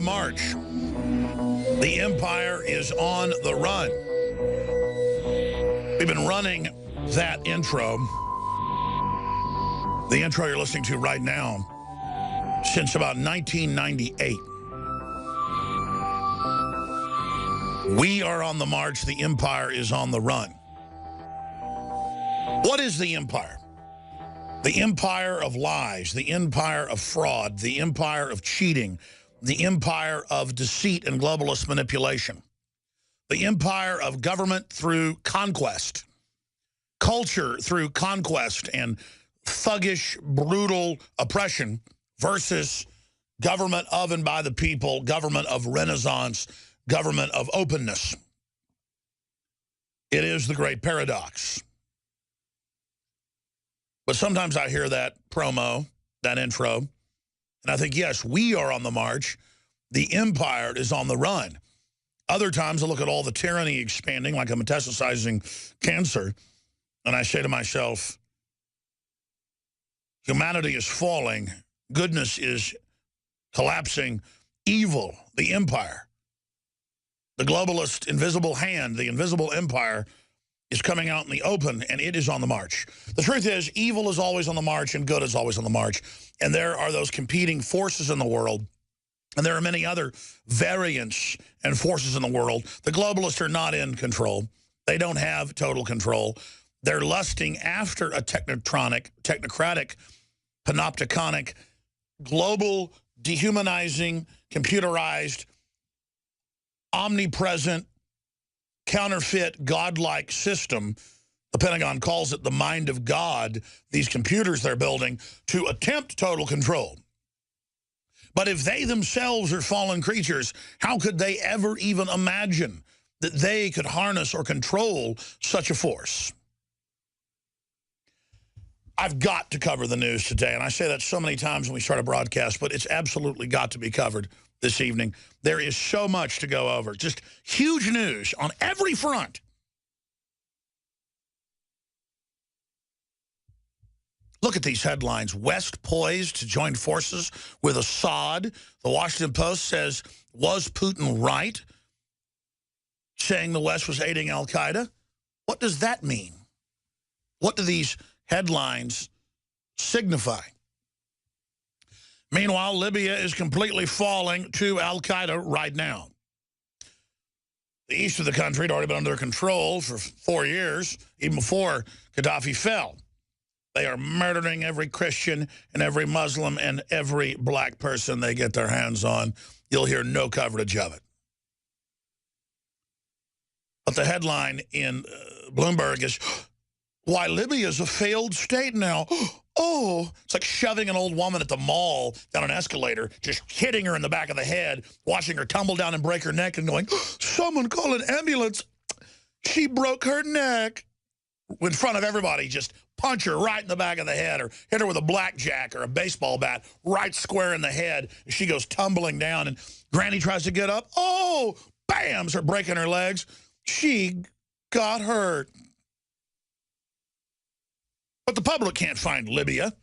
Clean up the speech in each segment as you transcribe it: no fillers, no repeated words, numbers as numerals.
the march. The empire is on the run. We've been running that intro, the intro you're listening to right now, since about 1998. We are on the march. The empire is on the run. What is the empire? The empire of lies, the empire of fraud, the empire of cheating, the empire of deceit and globalist manipulation, the empire of government through conquest, culture through conquest and thuggish, brutal oppression versus government of and by the people, government of renaissance, government of openness. It is the great paradox. But sometimes I hear that promo, that intro, and I think, yes, we are on the march. The empire is on the run. Other times I look at all the tyranny expanding like a metastasizing cancer, and I say to myself, humanity is falling. Goodness is collapsing. Evil, the empire, the globalist invisible hand, the invisible empire is coming out in the open, and it is on the march. The truth is, evil is always on the march, and good is always on the march. And there are those competing forces in the world, and there are many other variants and forces in the world. The globalists are not in control. They don't have total control. They're lusting after a technocratic, panopticonic, global, dehumanizing, computerized, omnipresent, counterfeit, godlike system. The Pentagon calls it the mind of God, these computers they're building to attempt total control. But if they themselves are fallen creatures, how could they ever even imagine that they could harness or control such a force? I've got to cover the news today, and I say that so many times when we start a broadcast, but it's absolutely got to be covered this evening. There is so much to go over. Just huge news on every front. Look at these headlines. West poised to join forces with Assad. The Washington Post says, was Putin right, saying the West was aiding al-Qaeda? What does that mean? What do these headlines signify? Meanwhile, Libya is completely falling to al-Qaeda right now. The east of the country had already been under control for 4 years, even before Gaddafi fell. They are murdering every Christian and every Muslim and every black person they get their hands on. You'll hear no coverage of it. But the headline in Bloomberg is, why Libya is a failed state now. Oh, it's like shoving an old woman at the mall down an escalator, just hitting her in the back of the head, watching her tumble down and break her neck and going, someone call an ambulance. She broke her neck. In front of everybody, just punch her right in the back of the head or hit her with a blackjack or a baseball bat right square in the head. She goes tumbling down and Granny tries to get up. Oh, bam, start breaking her legs. She got hurt. But the public can't find Libya,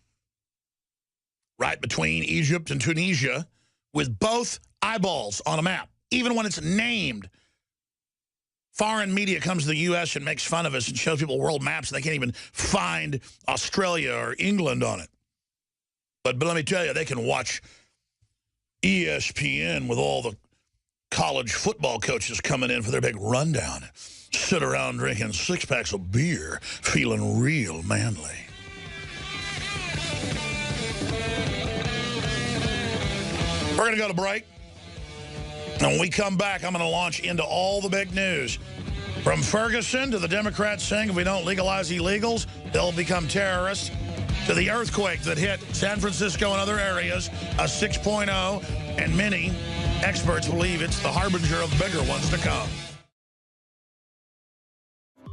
right between Egypt and Tunisia, with both eyeballs on a map, even when it's named. Foreign media comes to the U.S. and makes fun of us and shows people world maps, and they can't even find Australia or England on it. But let me tell you, they can watch ESPN with all the college football coaches coming in for their big rundown. Sit around drinking six-packs of beer, feeling real manly. We're going to go to break. And when we come back, I'm going to launch into all the big news. From Ferguson to the Democrats saying if we don't legalize illegals, they'll become terrorists, to the earthquake that hit San Francisco and other areas, a 6.0, and many experts believe it's the harbinger of bigger ones to come.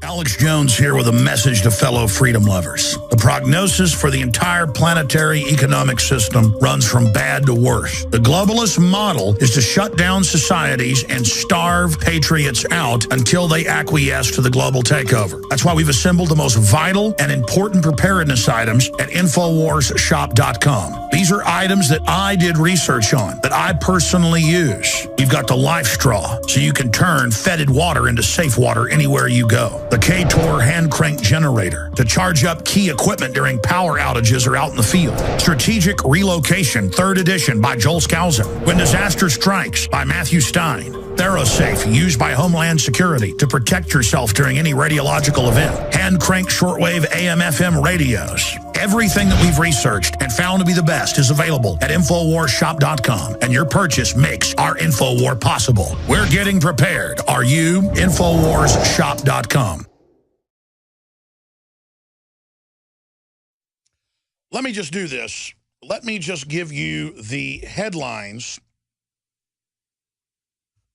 Alex Jones here with a message to fellow freedom lovers. The prognosis for the entire planetary economic system runs from bad to worse. The globalist model is to shut down societies and starve patriots out until they acquiesce to the global takeover. That's why we've assembled the most vital and important preparedness items at InfoWarsShop.com. These are items that I did research on, that I personally use. You've got the life straw, so you can turn fetid water into safe water anywhere you go. The K-Tor hand crank generator to charge up key equipment during power outages or out in the field. Strategic Relocation, 3rd edition by Joel Skousen. When Disaster Strikes by Matthew Stein. ThyroSafe, used by Homeland Security to protect yourself during any radiological event. Hand crank shortwave AM/FM radios. Everything that we've researched and found to be the best is available at InfoWarsShop.com, and your purchase makes our InfoWar possible. We're getting prepared. Are you? InfoWarsShop.com. Let me just do this. Let me just give you the headlines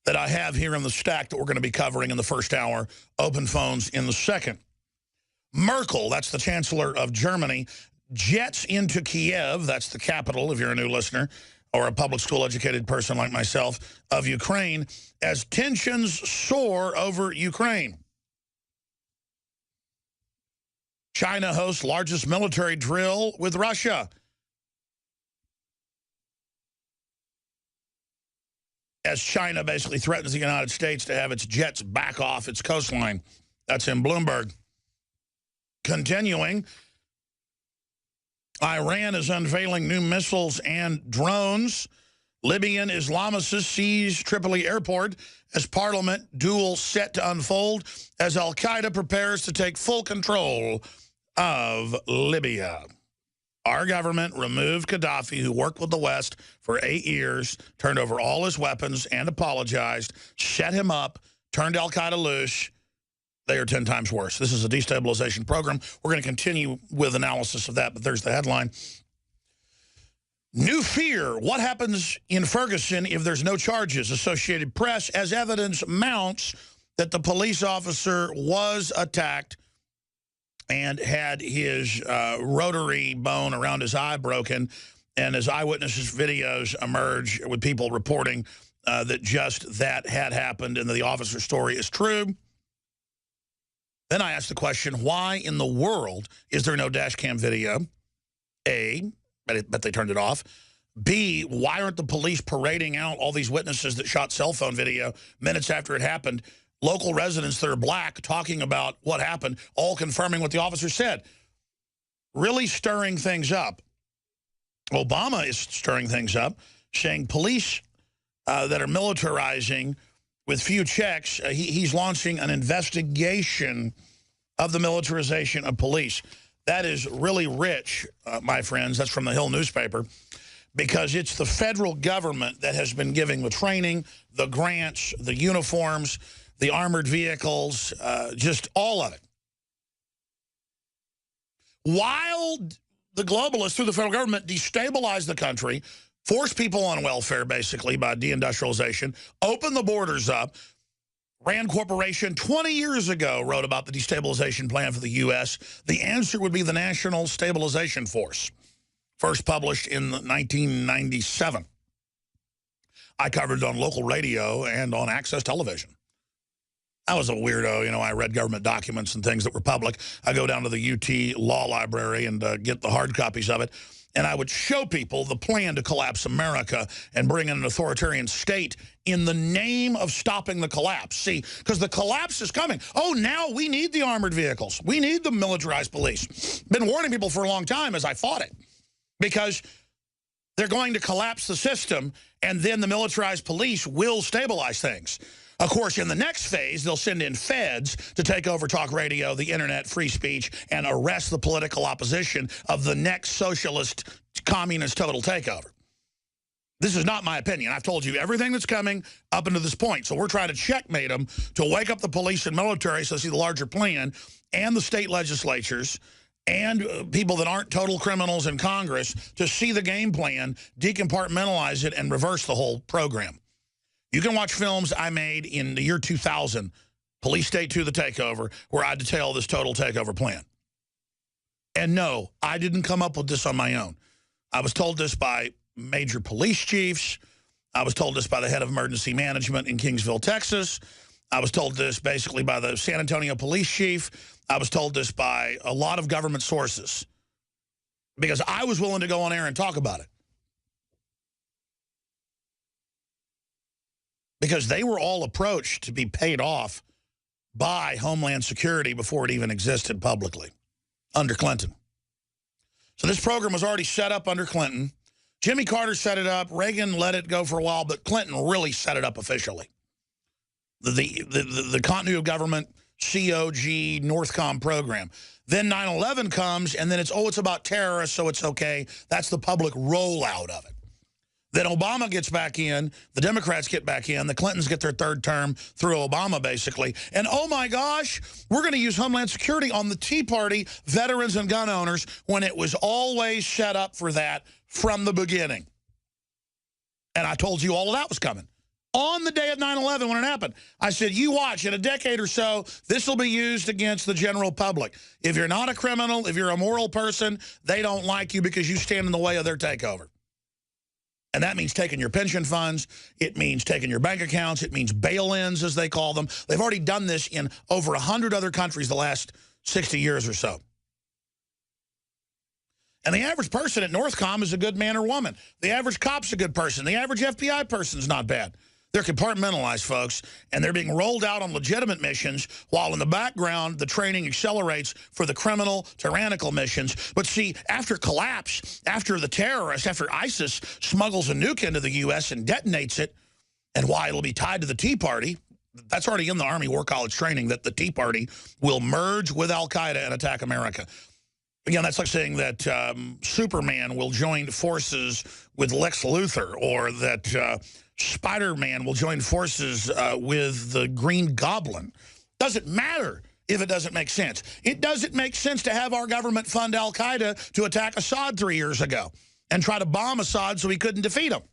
that I have here in the stack that we're going to be covering in the first hour, open phones in the second. Merkel, that's the Chancellor of Germany, jets into Kiev, that's the capital if you're a new listener, or a public school educated person like myself, of Ukraine, as tensions soar over Ukraine. China hosts largest military drill with Russia. As China basically threatens the United States to have its jets back off its coastline. That's in Bloomberg. Continuing, Iran is unveiling new missiles and drones. Libyan Islamicists seize Tripoli airport as parliament duel set to unfold as al-Qaeda prepares to take full control of Libya. Our government removed Gaddafi, who worked with the West for 8 years, turned over all his weapons and apologized, set him up, turned al-Qaeda loose. They are 10 times worse. This is a destabilization program. We're going to continue with analysis of that, but there's the headline. New fear. What happens in Ferguson if there's no charges? Associated Press, as evidence mounts that the police officer was attacked and had his rotary bone around his eye broken, and as eyewitnesses videos emerge with people reporting that just that had happened and that the officer's story is true. Then I asked the question, why in the world is there no dash cam video? A, but they turned it off. B, why aren't the police parading out all these witnesses that shot cell phone video minutes after it happened? Local residents that are black talking about what happened, all confirming what the officer said. Really stirring things up. Obama is stirring things up, saying police that are militarizing with few checks, he's launching an investigation of the militarization of police. That is really rich, my friends. That's from the Hill newspaper, because it's the federal government that has been giving the training, the grants, the uniforms, the armored vehicles, just all of it. While the globalists, through the federal government, destabilize the country, force people on welfare, basically, by deindustrialization, open the borders up. Rand Corporation 20 years ago wrote about the destabilization plan for the U.S. The answer would be the National Stabilization Force, first published in 1997. I covered it on local radio and on Access Television. I was a weirdo, you know, I read government documents and things that were public. I go down to the UT Law Library and get the hard copies of it. And I would show people the plan to collapse America and bring in an authoritarian state in the name of stopping the collapse. See, because the collapse is coming. Oh, now we need the armored vehicles. We need the militarized police. Been warning people for a long time as I fought it. Because they're going to collapse the system, and then the militarized police will stabilize things. Of course, in the next phase, they'll send in feds to take over talk radio, the internet, free speech, and arrest the political opposition of the next socialist, communist total takeover. This is not my opinion. I've told you everything that's coming up until this point. So we're trying to checkmate them to wake up the police and military so they see the larger plan, and the state legislatures, and people that aren't total criminals in Congress to see the game plan, decompartmentalize it, and reverse the whole program. You can watch films I made in the year 2000 Police State 2, The Takeover, where I detail this total takeover plan. And no, I didn't come up with this on my own. I was told this by major police chiefs. I was told this by the head of emergency management in Kingsville, Texas. I was told this basically by the San Antonio police chief. I was told this by a lot of government sources because I was willing to go on air and talk about it. Because they were all approached to be paid off by Homeland Security before it even existed publicly, under Clinton. So this program was already set up under Clinton. Jimmy Carter set it up. Reagan let it go for a while, but Clinton really set it up officially. The continuity of government, COG, Northcom program. Then 9/11 comes, and then it's about terrorists, so it's okay. That's the public rollout of it. Then Obama gets back in, the Democrats get back in, the Clintons get their third term through Obama, basically. And oh my gosh, we're going to use Homeland Security on the Tea Party, veterans and gun owners, when it was always set up for that from the beginning. And I told you all of that was coming. On the day of 9/11 when it happened, I said, you watch, in a decade or so, this will be used against the general public. If you're not a criminal, if you're a moral person, they don't like you because you stand in the way of their takeover. And that means taking your pension funds. It means taking your bank accounts. It means bail-ins, as they call them. They've already done this in over 100 other countries the last 60 years or so. And the average person at Northcom is a good man or woman. The average cop's a good person. The average FBI person's not bad. They're compartmentalized, folks, and they're being rolled out on legitimate missions while in the background the training accelerates for the criminal, tyrannical missions. But see, after collapse, after the terrorists, after ISIS smuggles a nuke into the U.S. and detonates it, and why it'll be tied to the Tea Party, that's already in the Army War College training, that the Tea Party will merge with al-Qaeda and attack America. Again, that's like saying that Superman will join forces with Lex Luthor, or that Spider-Man will join forces with the Green Goblin. Doesn't matter if it doesn't make sense. It doesn't make sense to have our government fund al-Qaeda to attack Assad 3 years ago and try to bomb Assad so he couldn't defeat him.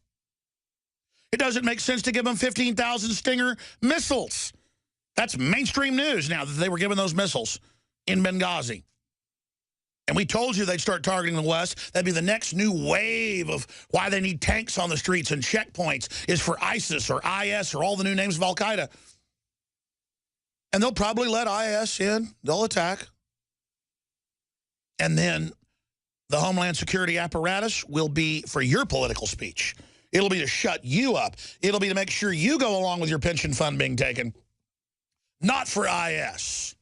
It doesn't make sense to give them 15,000 Stinger missiles. That's mainstream news now that they were given those missiles in Benghazi. And we told you they'd start targeting the West. That'd be the next new wave of why they need tanks on the streets and checkpoints is for ISIS or IS or all the new names of al-Qaeda. And they'll probably let IS in. They'll attack. And then the Homeland Security apparatus will be for your political speech. It'll be to shut you up. It'll be to make sure you go along with your pension fund being taken. Not for IS.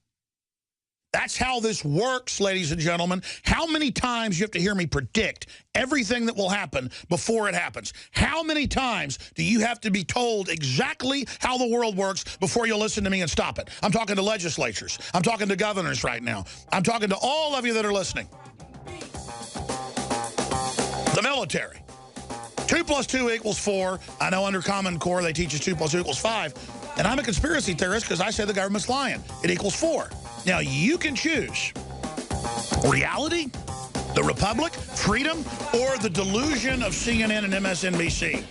That's how this works, ladies and gentlemen. How many times you have to hear me predict everything that will happen before it happens? How many times do you have to be told exactly how the world works before you'll listen to me and stop it? I'm talking to legislatures. I'm talking to governors right now. I'm talking to all of you that are listening. The military. 2 + 2 = 4. I know under Common Core they teach us 2 + 2 = 5. And I'm a conspiracy theorist because I say the government's lying. It equals 4. Now, you can choose reality, the Republic, freedom, or the delusion of CNN and MSNBC.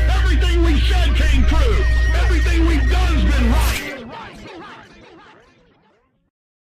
Everything we said came true. Everything we've done has been right.